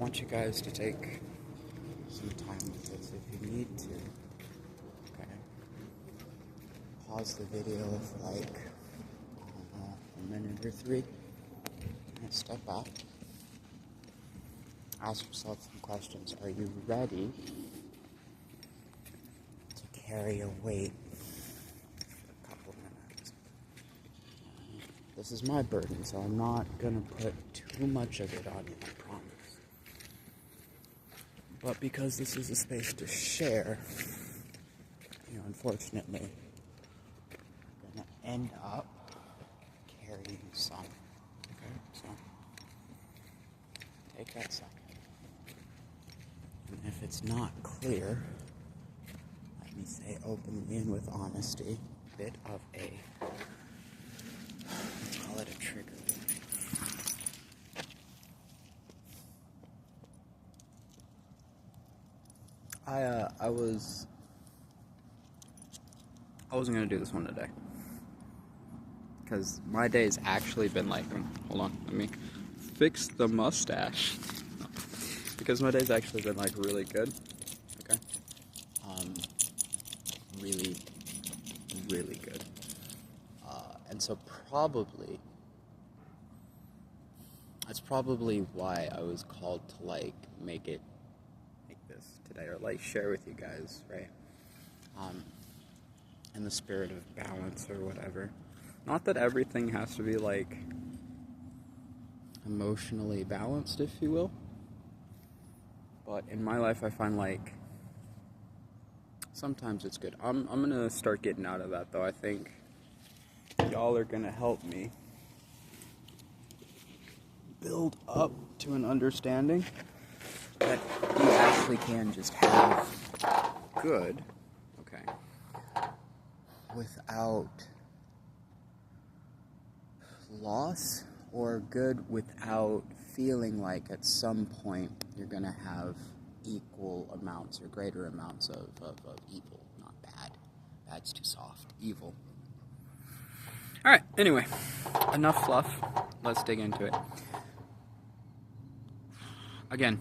want you guys to take some time with this if you need to. Okay? Pause the video for like, I don't know, a minute or three. And step back. Ask yourself some questions. Are you ready to carry a weight for a couple minutes? This is my burden, so I'm not going to put too much of it on you, I promise. But because this is a space to share, unfortunately, I'm going to end up carrying some. Okay, so take that second. And if it's not clear, let me say openly and with honesty, a bit of a, let's call it a trigger. I wasn't gonna do this one today, because my day's actually been like, hold on, let me fix the mustache. Because my day's actually been like really good, okay? Really, really good. And so that's probably why I was called to like make this today, or like share with you guys, right? In the spirit of balance or whatever. Not that everything has to be like emotionally balanced, if you will. But in my life, I find like sometimes it's good. I'm gonna start getting out of that though. I think y'all are gonna help me build up to an understanding that you actually can just have good, okay, without loss, or good without feeling like at some point you're going to have equal amounts or greater amounts of evil. Not bad. Bad's too soft. Evil. Alright, anyway. Enough fluff. Let's dig into it. Again,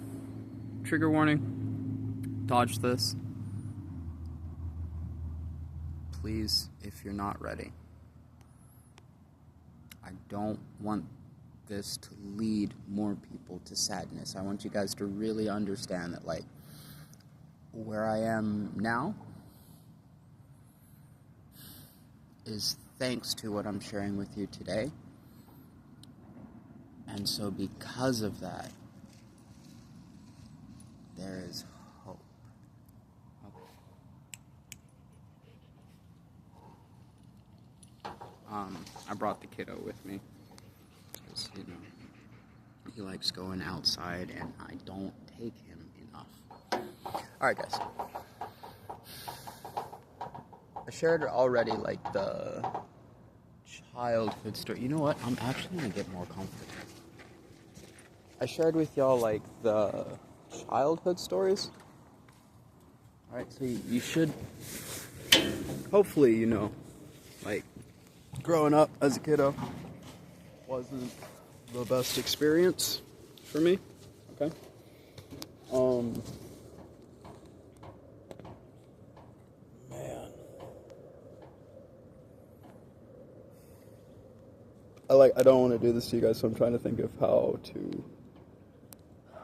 trigger warning. Dodge this. Please, if you're not ready. I don't want this to lead more people to sadness. I want you guys to really understand that, like, where I am now is thanks to what I'm sharing with you today. And so because of that, there is hope. I brought the kiddo with me. Because, he likes going outside, and I don't take him enough. Alright, guys. I shared already, like, the childhood story. You know what? I'm actually going to get more comfortable. I shared with y'all, like, the childhood stories. Alright, so you should, hopefully, like, growing up as a kiddo wasn't the best experience for me, okay? Man. I don't want to do this to you guys, so I'm trying to think of how to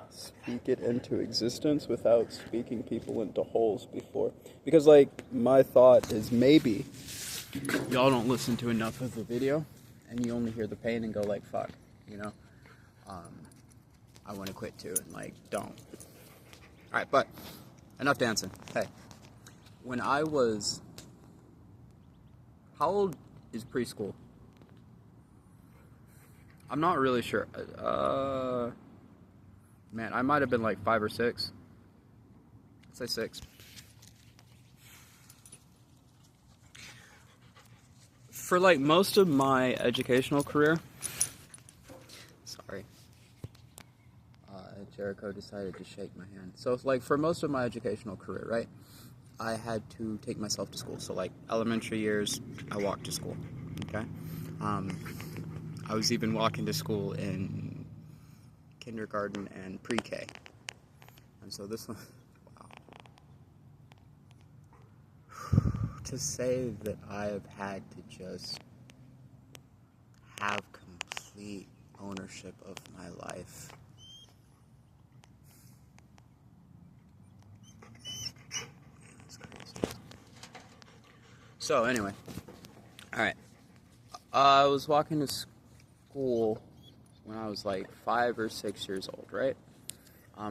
speak it into existence without speaking people into holes before. Because, like, my thought is maybe y'all don't listen to enough of the video, and you only hear the pain and go like, fuck, I want to quit too, and like, don't. Alright, but enough dancing. Hey, when I was, how old is preschool? I'm not really sure. Man, I might have been like 5 or 6. Let's say 6. For like most of my educational career, sorry, Jericho decided to shake my hand. So like for most of my educational career, right, I had to take myself to school. So like elementary years, I walked to school, okay? I was even walking to school in kindergarten and pre-K, And so this one, wow. To say that I have had to just have complete ownership of my life. That's crazy. So anyway, all right. I was walking to school when I was like 5 or 6 years old, right?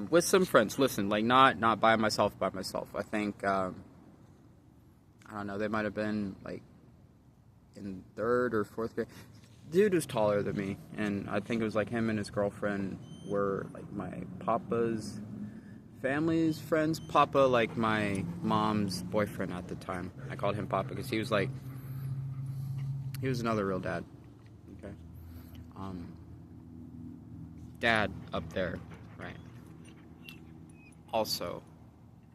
With some friends. Listen, like not by myself. I think I don't know. They might have been like in 3rd or 4th grade. Dude was taller than me, and I think it was like him and his girlfriend were like my papa's family's friends. Papa, like my mom's boyfriend at the time. I called him Papa because he was another real dad. Okay. Dad up there, right? Also,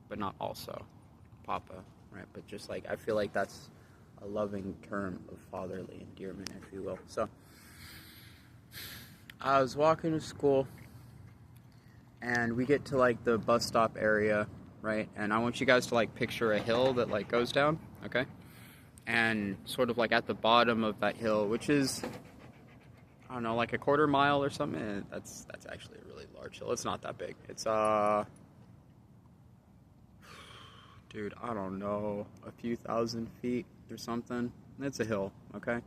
but not also, Papa, right? But just like, I feel like that's a loving term of fatherly endearment, if you will. So, I was walking to school, and we get to like the bus stop area, right? And I want you guys to like picture a hill that like goes down, okay? And sort of like at the bottom of that hill, which is, I don't know, like a 1/4 mile or something. That's actually a really large hill. It's not that big. It's dude, I don't know, a few thousand feet or something. It's a hill, okay?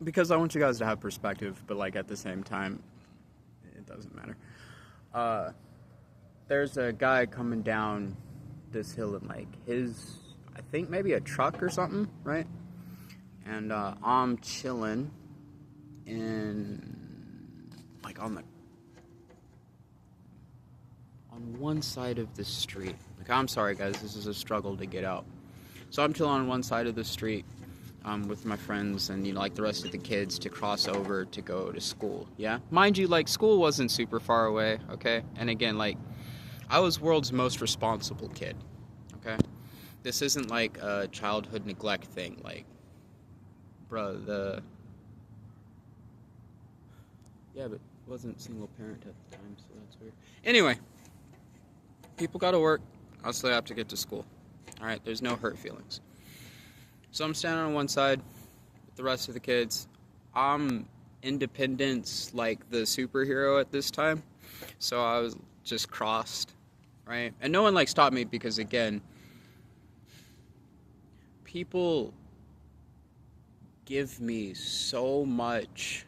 Because I want you guys to have perspective, but like at the same time, it doesn't matter. There's a guy coming down this hill in like his, I think maybe a truck or something, right? And I'm chilling in like on one side of the street. Like, I'm sorry guys, this is a struggle to get out. So I'm chilling on one side of the street with my friends and, you know, like the rest of the kids to cross over to go to school, yeah? Mind you, like, school wasn't super far away, okay? And again, like, I was world's most responsible kid, okay? This isn't like a childhood neglect thing, like, bruh, yeah, but wasn't single parent at the time, so that's weird. Anyway, people gotta work, I still have to get to school, alright? There's no hurt feelings. So I'm standing on one side with the rest of the kids. I'm Independence, like the superhero at this time. So I was just crossed, right? And no one like stopped me because, again, people give me so much,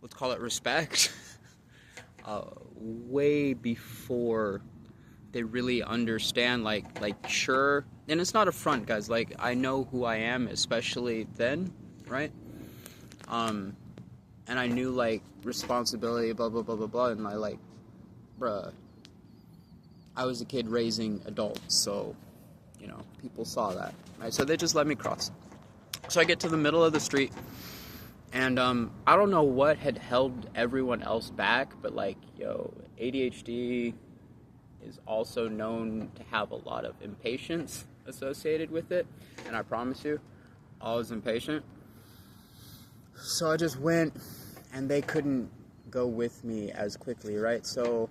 let's call it respect, way before they really understand, like sure, and it's not a front, guys, like, I know who I am, especially then, right? And I knew, like, responsibility, blah, blah, blah, blah, blah, and I, like, bruh, I was a kid raising adults, so, you know, people saw that, right? So they just let me cross. So I get to the middle of the street, and, I don't know what had held everyone else back, but, like, yo, ADHD is also known to have a lot of impatience associated with it, and I promise you, I was impatient. So I just went, and they couldn't go with me as quickly, right? So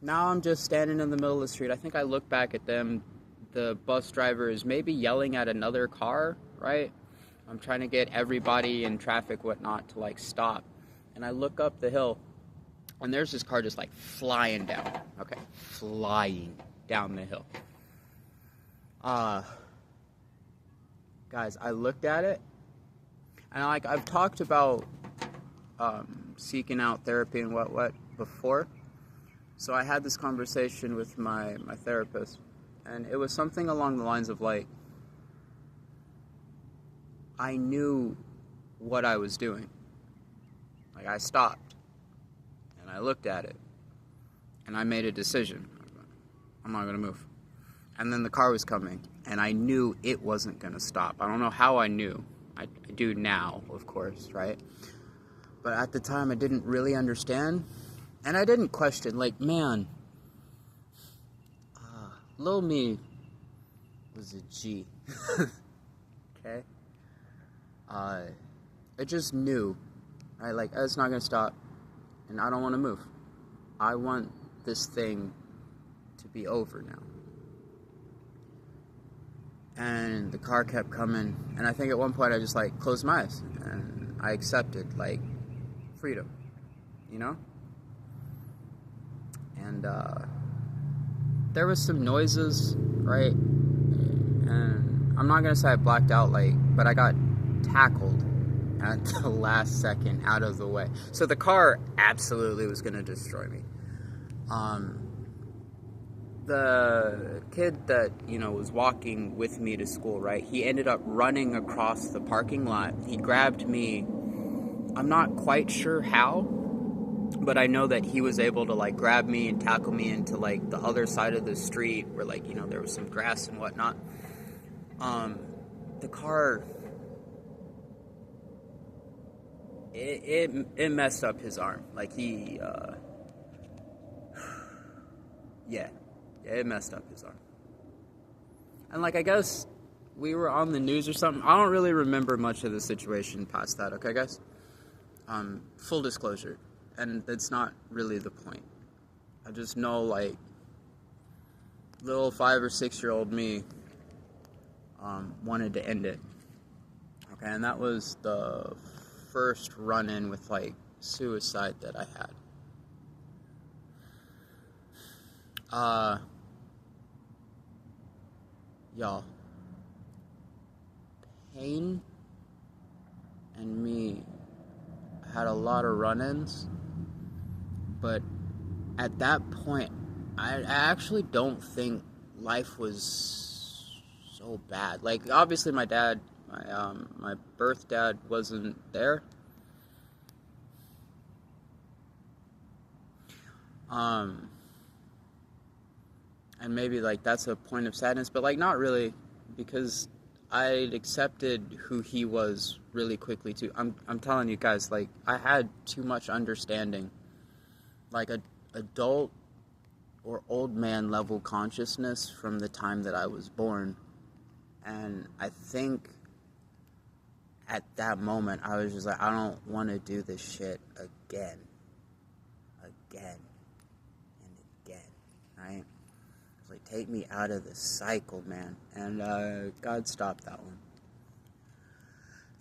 now I'm just standing in the middle of the street. I think I look back at them. The bus driver is maybe yelling at another car, right? I'm trying to get everybody in traffic, whatnot, to like stop. And I look up the hill, and there's this car just like flying down. Okay, flying down the hill. Guys, I looked at it, and like I've talked about seeking out therapy and what before. So I had this conversation with my therapist, and it was something along the lines of like, I knew what I was doing. Like, I stopped, and I looked at it, and I made a decision. I'm not going to move. And then the car was coming, and I knew it wasn't going to stop. I don't know how I knew. I do now, of course, right? But at the time, I didn't really understand, and I didn't question, like, man, little me was a G, okay? I just knew, right? Like, it's not gonna stop, and I don't want to move. I want this thing to be over now. And the car kept coming, and I think at one point I just like closed my eyes and I accepted like freedom, you know? And there was some noises, right? And I'm not gonna say I blacked out, like, but I got tackled at the last second out of the way. So the car absolutely was gonna destroy me. The kid that, you know, was walking with me to school, right? He ended up running across the parking lot. He grabbed me. I'm not quite sure how, but I know that he was able to, like, grab me and tackle me into, like, the other side of the street where, like, you know, there was some grass and whatnot. The car, it messed up his arm. Like, he, yeah, it messed up his arm. And, like, I guess we were on the news or something. I don't really remember much of the situation past that, okay, guys? Full disclosure. And that's not really the point. I just know, like, little 5 or 6 year old me wanted to end it. Okay, and that was the first run-in with, like, suicide that I had. Y'all, Pain and me had a lot of run-ins, but at that point, I actually don't think life was so bad. Like, obviously my dad, my birth dad wasn't there. And maybe, like, that's a point of sadness, but, like, not really, because I accepted who he was really quickly too. I'm telling you guys, like, I had too much understanding, like a adult or old man level consciousness from the time that I was born. And I think at that moment I was just like, I don't want to do this shit again and again, right? Like, take me out of this cycle, man. And God stopped that one.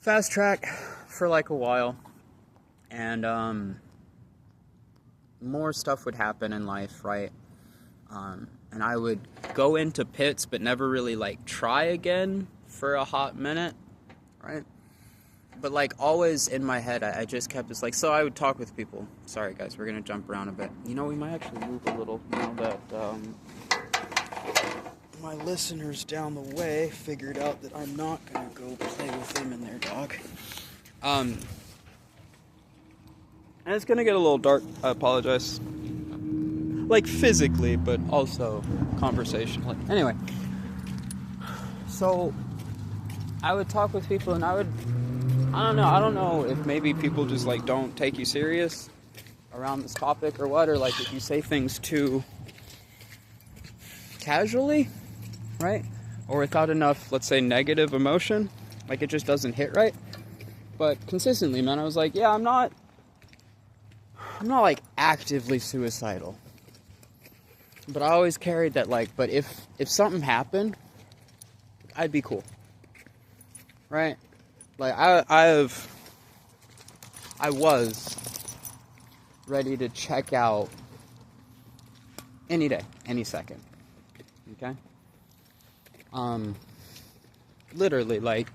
Fast track for like a while, and more stuff would happen in life, right? And I would go into pits but never really, like, try again for a hot minute, right? But, like, always in my head, I just kept this, like, so I would talk with people. Sorry guys, we're gonna jump around a bit. You know, we might actually move a little now that my listeners down the way figured out that I'm not gonna go play with them and their dog. And it's gonna get a little dark, I apologize. Like, physically, but also conversationally. Anyway, so I would talk with people, and I don't know if maybe people just, like, don't take you serious around this topic or what, or, like, if you say things too casually, right? Or without enough, let's say, negative emotion, like, it just doesn't hit right. But consistently, man, I was like, yeah, I'm not like actively suicidal, but I always carried that, like, but if something happened, I'd be cool, right? Like, I was ready to check out any day, any second, okay? Literally, like,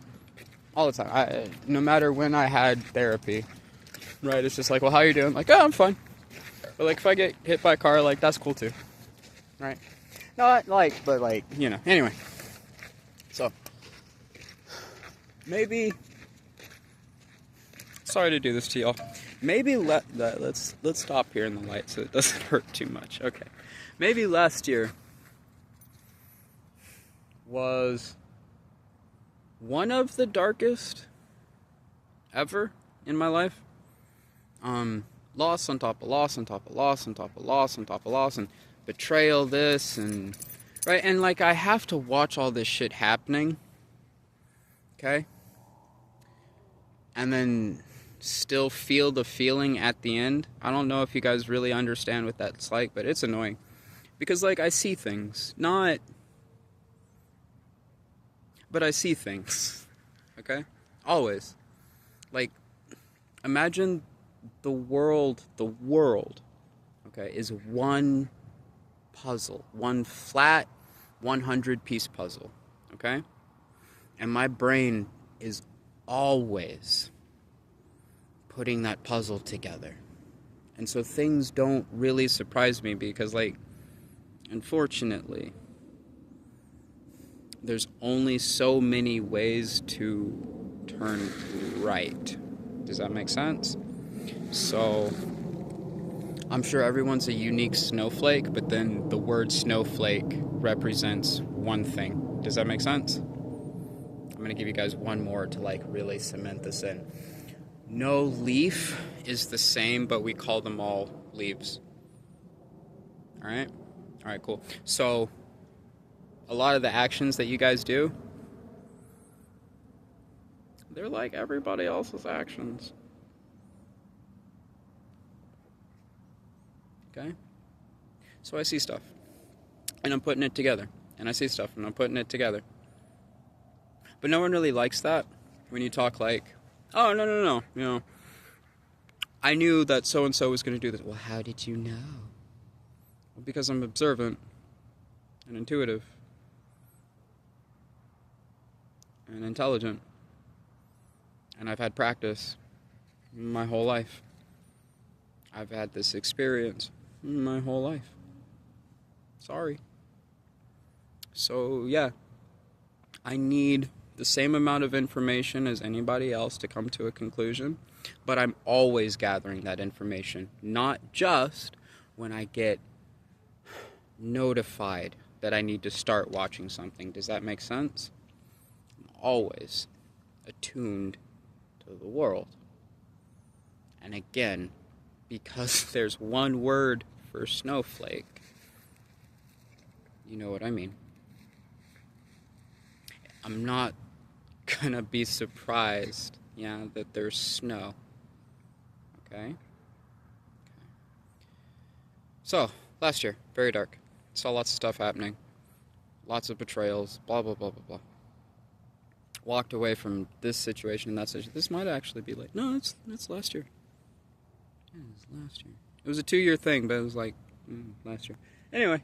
all the time. No matter when I had therapy, right? It's just like, well, how you doing? Like, oh, I'm fine. But, like, if I get hit by a car, like, that's cool too, right? Not like, but, like, you know. Anyway, so maybe. Sorry to do this to y'all. Maybe let's stop here in the light so it doesn't hurt too much. Okay. Maybe last year was one of the darkest ever in my life. Loss on top of loss on top of loss on top of loss on top of loss, and betrayal, this, and right, and, like, I have to watch all this shit happening, okay? And then still feel the feeling at the end. I don't know if you guys really understand what that's like, but it's annoying. Because, like, I see things. But I see things. Okay? Always. Like, imagine the world, okay, is one puzzle. One flat, 100-piece puzzle. Okay? And my brain is always putting that puzzle together. And so things don't really surprise me because, like, unfortunately, there's only so many ways to turn right. Does that make sense? So, I'm sure everyone's a unique snowflake, but then the word snowflake represents one thing. Does that make sense? I'm going to give you guys one more to, like, really cement this in. No leaf is the same, but we call them all leaves. Alright? Alright, cool. So, a lot of the actions that you guys do, they're like everybody else's actions. Okay? So I see stuff, and I'm putting it together. And I see stuff, and I'm putting it together. But no one really likes that when you talk like, oh, no, you know, I knew that so-and-so was going to do this. Well, how did you know? Well, because I'm observant and intuitive and intelligent, and I've had practice my whole life. I've had this experience my whole life. Sorry. So, yeah, I need the same amount of information as anybody else to come to a conclusion, but I'm always gathering that information, not just when I get notified that I need to start watching something. Does that make sense? I'm always attuned to the world. And again, because there's one word for snowflake, you know what I mean. I'm not gonna be surprised, that there's snow. Okay? So, last year, very dark. Saw lots of stuff happening. Lots of betrayals, blah, blah, blah, blah, blah. Walked away from this situation and that situation. This might actually be like, no, it's last year. Yeah, it was last year. It was a 2-year thing, but it was like, last year. Anyway.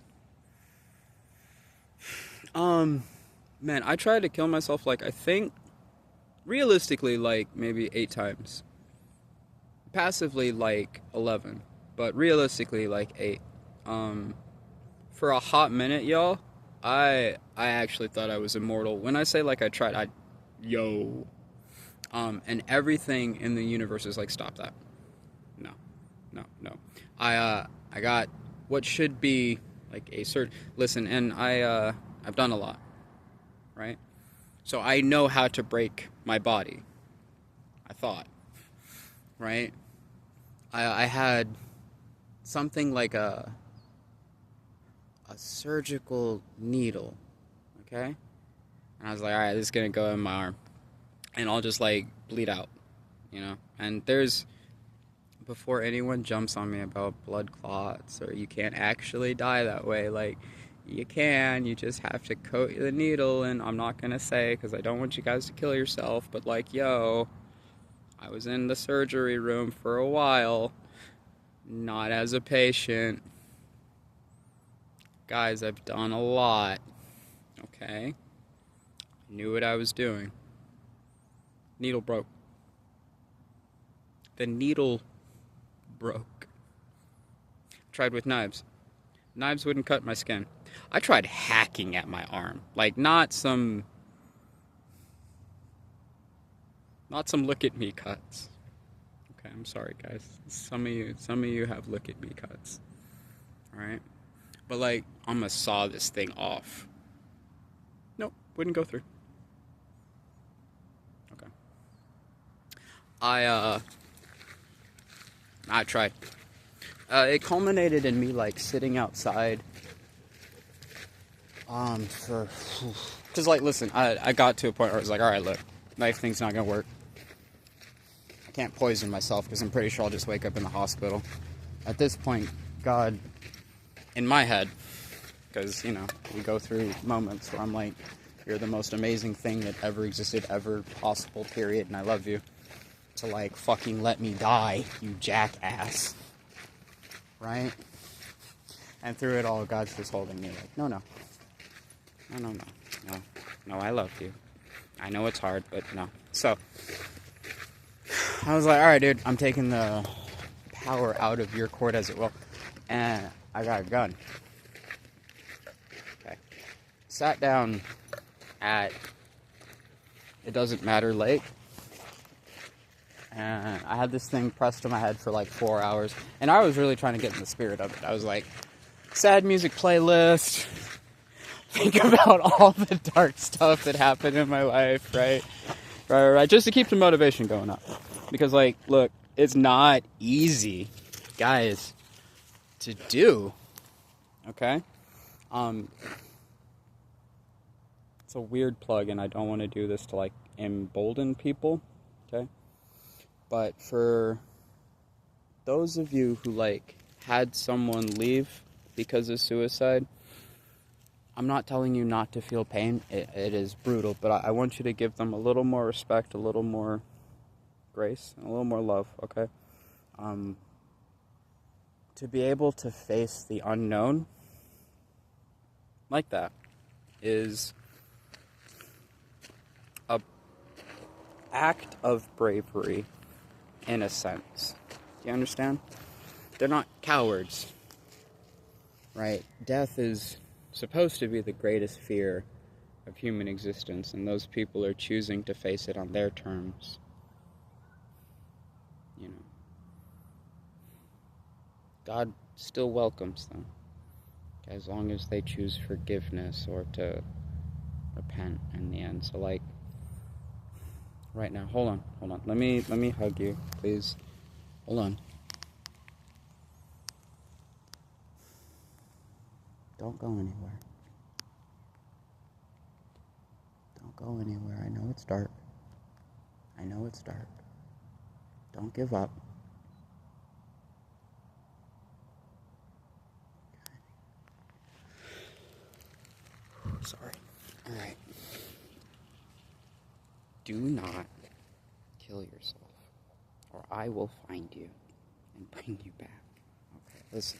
Man, I tried to kill myself, like, I think, realistically, like, maybe 8 times. Passively, like, 11. But realistically, like, 8. For a hot minute, y'all, I actually thought I was immortal. When I say, like, I tried, and everything in the universe is like, stop that. No. I got what should be, like, a certain... Listen, and I've done a lot. Right? So I know how to break my body. I thought. Right? I had something like a surgical needle. Okay? And I was like, alright, this is gonna go in my arm. And I'll just, like, bleed out. And there's... Before anyone jumps on me about blood clots or you can't actually die that way, like... You can, you just have to coat the needle, and I'm not gonna say because I don't want you guys to kill yourself, but, like, I was in the surgery room for a while, not as a patient. Guys, I've done a lot, okay? Knew what I was doing. Needle broke. The needle broke. Tried with knives. Knives wouldn't cut my skin. I tried hacking at my arm. Like, not some look at me cuts. Okay, I'm sorry, guys. Some of you have look at me cuts. Alright? But, like, I'm gonna saw this thing off. Nope, wouldn't go through. Okay. I tried. It culminated in me, like, sitting outside. Because, like, listen, I got to a point where I was like, alright, look, knife thing's not gonna work. I can't poison myself because I'm pretty sure I'll just wake up in the hospital. At this point, God, in my head, because, you know, we go through moments where I'm like, you're the most amazing thing that ever existed, ever possible, period, and I love you. To, like, fucking let me die, you jackass. Right? And through it all, God's just holding me like, no, I love you. I know it's hard, but no. So, I was like, alright, dude, I'm taking the power out of your court as it will. And I got a gun. Okay. Sat down at It Doesn't Matter Lake. And I had this thing pressed to my head for like 4 hours. And I was really trying to get in the spirit of it. I was like, sad music playlist. Think about all the dark stuff that happened in my life, right? Right. Just to keep the motivation going up. Because, like, look, it's not easy, guys, to do. Okay? It's a weird plug, and I don't want to do this to, like, embolden people. Okay? But for those of you who, like, had someone leave because of suicide, I'm not telling you not to feel pain. It is brutal, but I want you to give them a little more respect, a little more grace, and a little more love, okay? To be able to face the unknown like that is a act of bravery, in a sense. Do you understand? They're not cowards, right? Death is supposed to be the greatest fear of human existence, and those people are choosing to face it on their terms. You know, God still welcomes them, as long as they choose forgiveness or to repent in the end. So, like, right now, hold on. Let me hug you, please. Hold on. Don't go anywhere. Don't go anywhere. I know it's dark. Don't give up. Sorry. Alright. Do not kill yourself, or I will find you and bring you back. Okay, listen.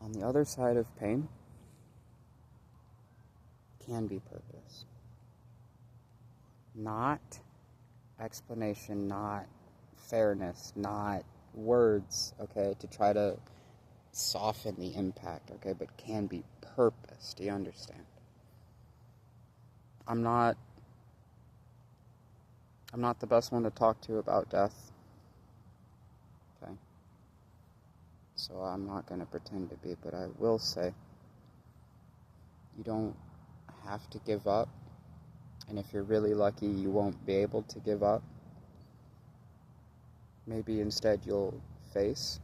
On the other side of pain can be purpose. Not explanation, not fairness, not words, okay, to try to soften the impact, okay, but can be purpose. Do you understand? I'm not the best one to talk to about death, okay? So I'm not going to pretend to be, but I will say, you don't have to give up, and if you're really lucky, you won't be able to give up. Maybe instead you'll face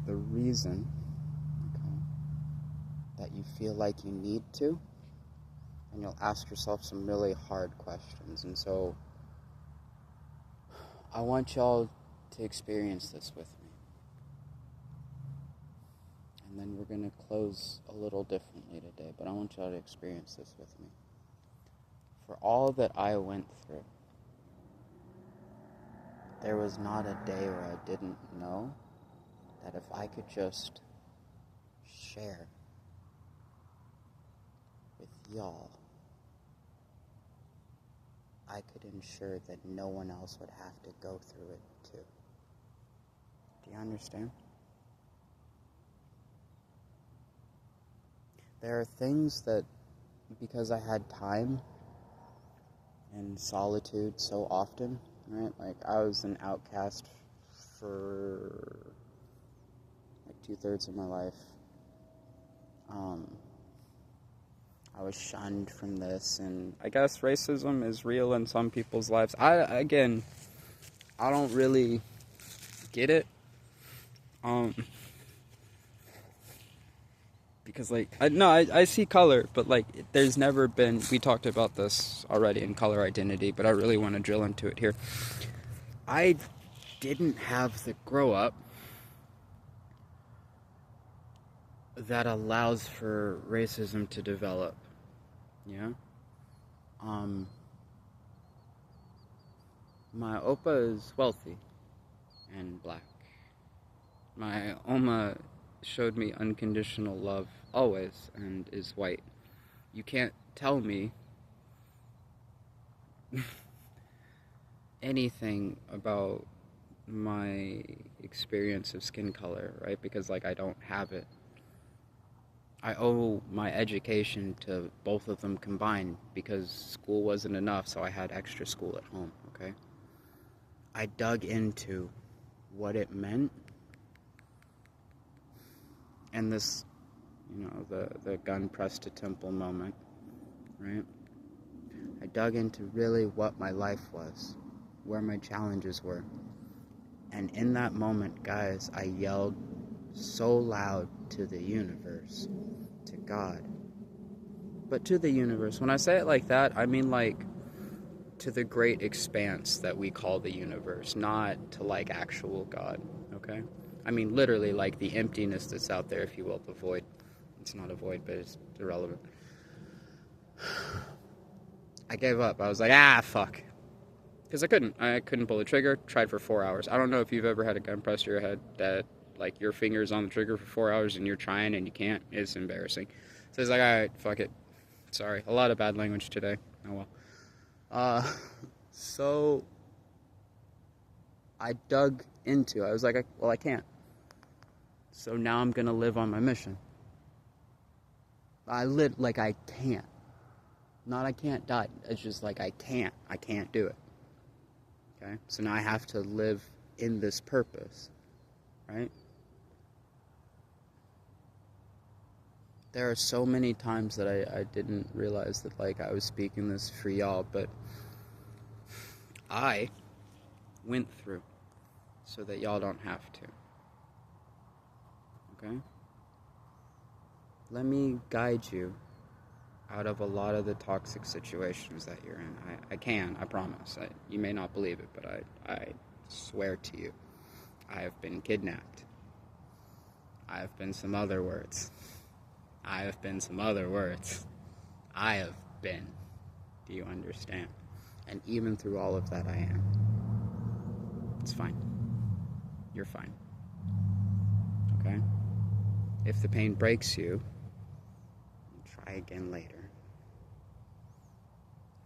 the reason, okay, that you feel like you need to, and you'll ask yourself some really hard questions. And so I want y'all to experience this with me. And then we're going to close a little differently today, but I want y'all to experience this with me. For all that I went through, there was not a day where I didn't know that if I could just share with y'all, I could ensure that no one else would have to go through it too. Do you understand? There are things that, because I had time and solitude so often, right? Like, I was an outcast for like 2/3 of my life. I was shunned from this, and I guess racism is real in some people's lives. I don't really get it. Because, like, I see color, but, like, there's never been, we talked about this already in color identity, but I really want to drill into it here. I didn't have the grow up that allows for racism to develop. Yeah? My Opa is wealthy and black. My Oma showed me unconditional love always and is white. You can't tell me anything about my experience of skin color, right? Because, like, I don't have it. I owe my education to both of them combined because school wasn't enough, so I had extra school at home, okay? I dug into what it meant, and this, the gun pressed to temple moment, right? I dug into really what my life was, where my challenges were. And in that moment, guys, I yelled so loud to the universe, to God. But to the universe, when I say it like that, I mean, like, to the great expanse that we call the universe, not to, like, actual God, okay? I mean, literally, like, the emptiness that's out there, if you will, the void. It's not a void, but it's irrelevant. I gave up. I was like, fuck. Because I couldn't pull the trigger. Tried for 4 hours. I don't know if you've ever had a gun pressed to your head that, like, your finger's on the trigger for 4 hours and you're trying and you can't. It's embarrassing. So it's like, alright, fuck it. Sorry. A lot of bad language today. Oh well. So I dug into, I was like, well, I can't. So now I'm gonna live on my mission. I live like I can't. Not I can't die. It's just like I can't do it. Okay? So now I have to live in this purpose. Right? There are so many times that I didn't realize that, like, I was speaking this for y'all, but I went through so that y'all don't have to. Okay? Let me guide you out of a lot of the toxic situations that you're in. I promise. You may not believe it, but I swear to you, I have been kidnapped. I have been some other words. I have been some other words. I have been. Do you understand? And even through all of that, I am. It's fine. You're fine. Okay? If the pain breaks you, try again later.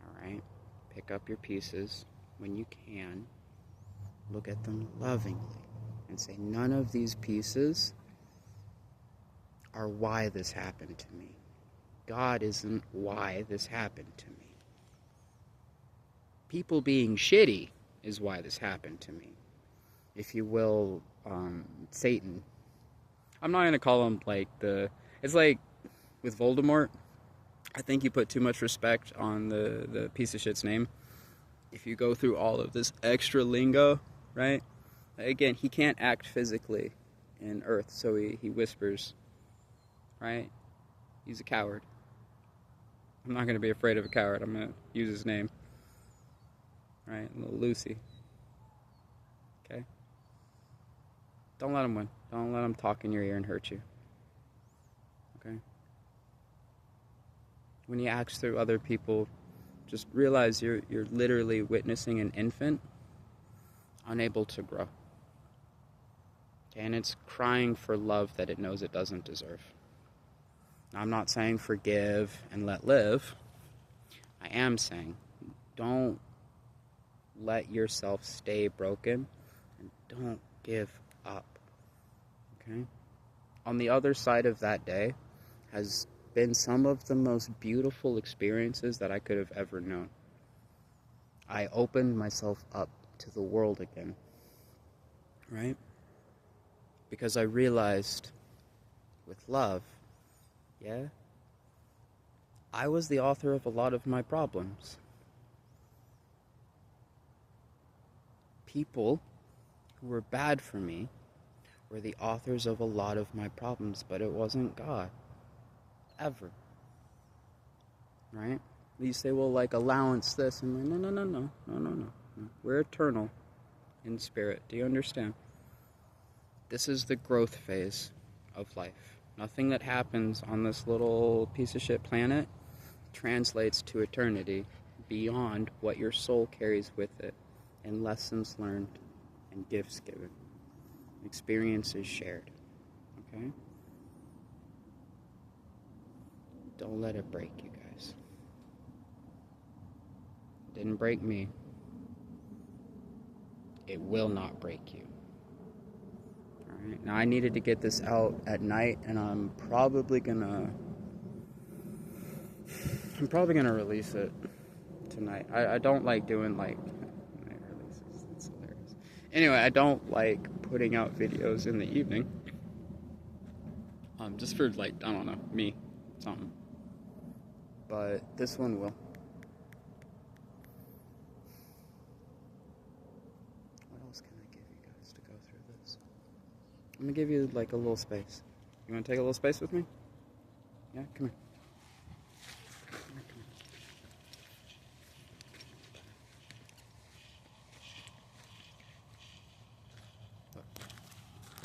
Alright? Pick up your pieces when you can. Look at them lovingly. And say, none of these pieces are why this happened to me. God isn't why this happened to me. People being shitty is why this happened to me. If you will, Satan. I'm not going to call him, like, it's like with Voldemort. I think you put too much respect on the piece of shit's name. If you go through all of this extra lingo, right? Again, he can't act physically in Earth, so he whispers, right? He's a coward. I'm not going to be afraid of a coward. I'm going to use his name. Right? Little Lucy. Okay? Don't let him win. Don't let him talk in your ear and hurt you. Okay? When you act through other people, just realize you're literally witnessing an infant unable to grow. Okay? And it's crying for love that it knows it doesn't deserve. Now, I'm not saying forgive and let live. I am saying don't let yourself stay broken and don't give up. Okay? On the other side of that day has been some of the most beautiful experiences that I could have ever known. I opened myself up to the world again. Right? Because I realized with love, yeah, I was the author of a lot of my problems. People who were bad for me were the authors of a lot of my problems, but it wasn't God. Ever. Right? You say, well, like, allowance this, and like, no. We're eternal in spirit. Do you understand? This is the growth phase of life. Nothing that happens on this little piece of shit planet translates to eternity beyond what your soul carries with it, and lessons learned, and gifts given, experiences shared. Okay? Don't let it break you guys. It didn't break me. It will not break you. Alright? Now I needed to get this out at night, and I'm probably gonna release it tonight. I don't like doing like night releases. It's hilarious. Anyway, I don't like putting out videos in the evening. Just for like, I don't know, me, something. But this one will. What else can I give you guys to go through this? I'm gonna give you like a little space. You wanna take a little space with me? Yeah, come here.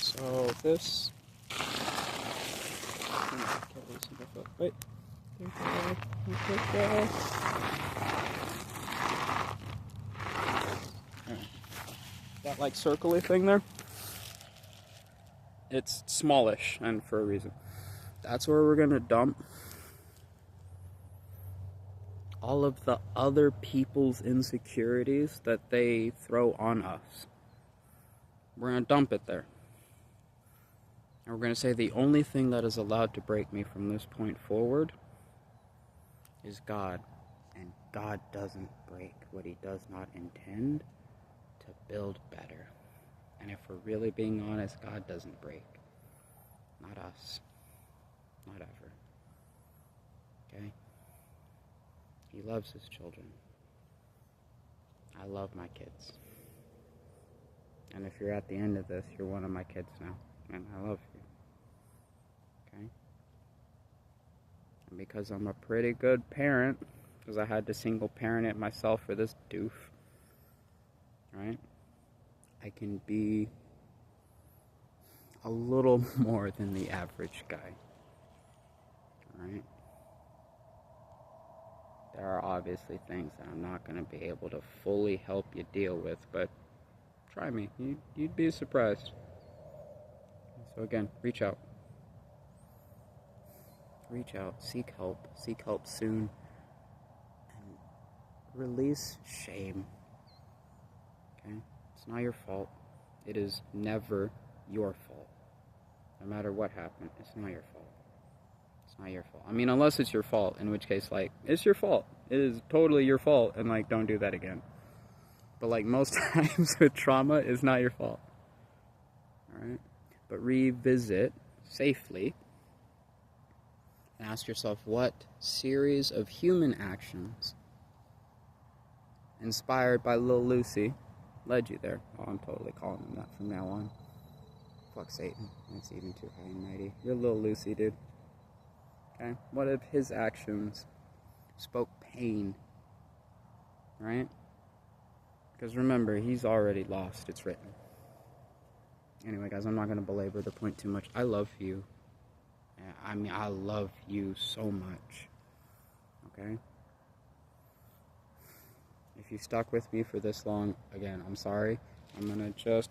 So this. Wait. That like circly thing there. It's smallish, and for a reason. That's where we're gonna dump all of the other people's insecurities that they throw on us. We're gonna dump it there. And we're going to say the only thing that is allowed to break me from this point forward is God. And God doesn't break what he does not intend to build better. And if we're really being honest, God doesn't break. Not us. Not ever. Okay? He loves his children. I love my kids. And if you're at the end of this, you're one of my kids now. And I love you. Okay? And because I'm a pretty good parent, because I had to single parent it myself for this doof, right? I can be a little more than the average guy. Alright? There are obviously things that I'm not going to be able to fully help you deal with, but try me. You'd be surprised. So again, reach out. Reach out. Seek help. Seek help soon. And release shame. Okay? It's not your fault. It is never your fault. No matter what happened, it's not your fault. It's not your fault. I mean, unless it's your fault, in which case, like, it's your fault. It is totally your fault, and, like, don't do that again. But, like, most times with trauma, it's not your fault. Alright? But revisit safely and ask yourself what series of human actions inspired by Lil Lucy led you there. Oh, I'm totally calling him that from now on. Fuck Satan. That's even too high and mighty. You're Lil Lucy, dude. Okay? What if his actions spoke pain? Right? Because remember, he's already lost. It's written. Anyway, guys, I'm not going to belabor the point too much. I love you. I mean, I love you so much. Okay? If you stuck with me for this long, again, I'm sorry. I'm going to just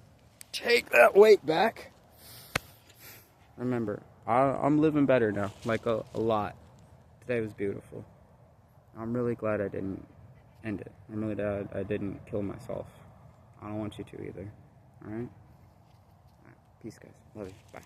take that weight back. Remember, I'm living better now. Like, a lot. Today was beautiful. I'm really glad I didn't end it. I'm really glad I didn't kill myself. I don't want you to either. Alright? Peace, guys. Love you. Bye.